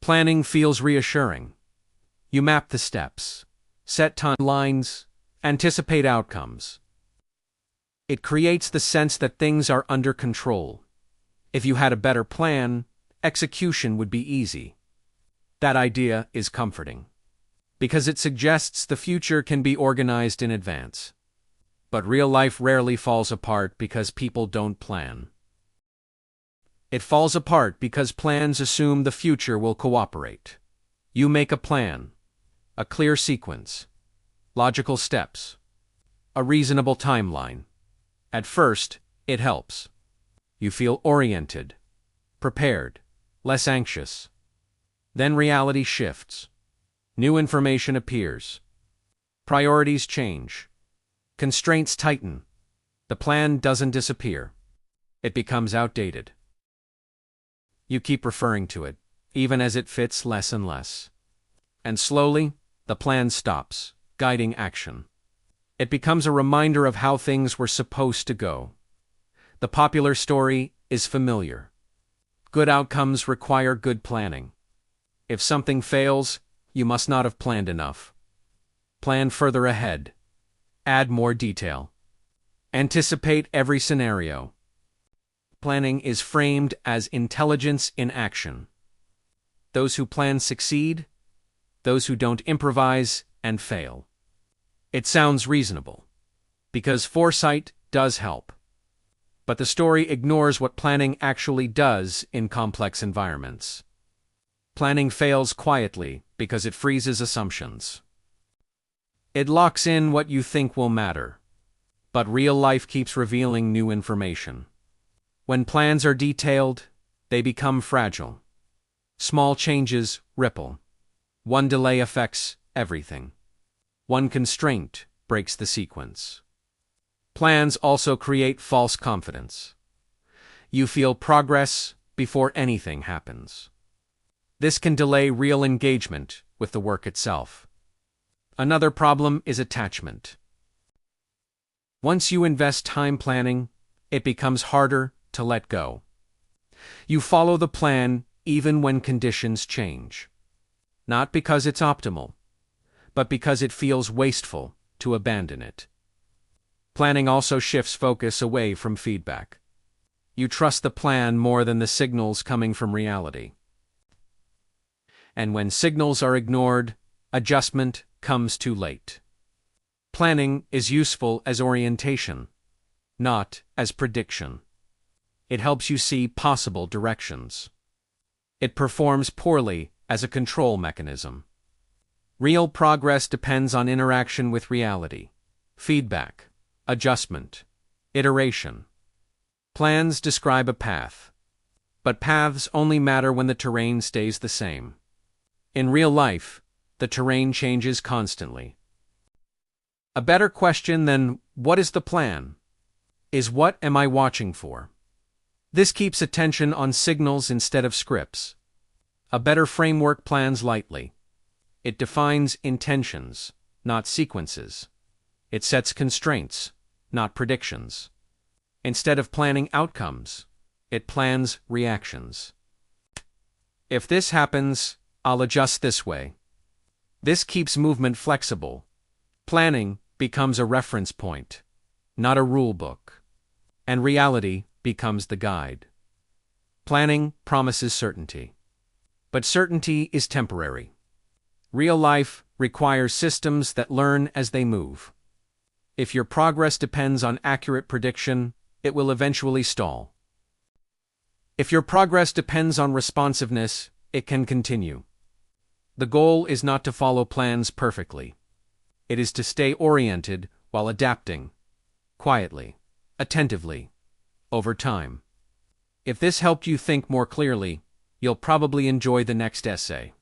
Planning feels reassuring. You map the steps, set timelines, anticipate outcomes. It creates the sense that things are under control. If you had a better plan, execution would be easy. That idea is comforting, because it suggests the future can be organized in advance. But real life rarely falls apart because people don't plan. It falls apart because plans assume the future will cooperate. You make a plan, a clear sequence, logical steps, a reasonable timeline. At first, it helps. You feel oriented, prepared, less anxious. Then reality shifts. New information appears. Priorities change. Constraints tighten. The plan doesn't disappear. It becomes outdated. You keep referring to it, even as it fits less and less. And slowly, the plan stops, guiding action. It becomes a reminder of how things were supposed to go. The popular story is familiar. Good outcomes require good planning. If something fails, you must not have planned enough. Plan further ahead. Add more detail. Anticipate every scenario. Planning is framed as intelligence in action. Those who plan succeed. Those who don't improvise and fail. It sounds reasonable, because foresight does help. But the story ignores what planning actually does in complex environments. Planning fails quietly because it freezes assumptions. It locks in what you think will matter. But real life keeps revealing new information. When plans are detailed, they become fragile. Small changes ripple. One delay affects everything. One constraint breaks the sequence. Plans also create false confidence. You feel progress before anything happens. This can delay real engagement with the work itself. Another problem is attachment. Once you invest time planning, it becomes harder to let go. You follow the plan even when conditions change. Not because it's optimal, but because it feels wasteful to abandon it. Planning also shifts focus away from feedback. You trust the plan more than the signals coming from reality. And when signals are ignored, adjustment comes too late. Planning is useful as orientation, not as prediction. It helps you see possible directions. It performs poorly as a control mechanism. Real progress depends on interaction with reality, feedback, adjustment, iteration. Plans describe a path, but paths only matter when the terrain stays the same. In real life, the terrain changes constantly. A better question than "what is the plan?" is "what am I watching for?" This keeps attention on signals instead of scripts. A better framework plans lightly. It defines intentions, not sequences. It sets constraints, not predictions. Instead of planning outcomes, it plans reactions. If this happens, I'll adjust this way. This keeps movement flexible. Planning becomes a reference point, not a rule book. And reality becomes the guide. Planning promises certainty. But certainty is temporary. Real life requires systems that learn as they move. If your progress depends on accurate prediction, it will eventually stall. If your progress depends on responsiveness, it can continue. The goal is not to follow plans perfectly. It is to stay oriented while adapting, quietly, attentively, over time. If this helped you think more clearly, you'll probably enjoy the next essay.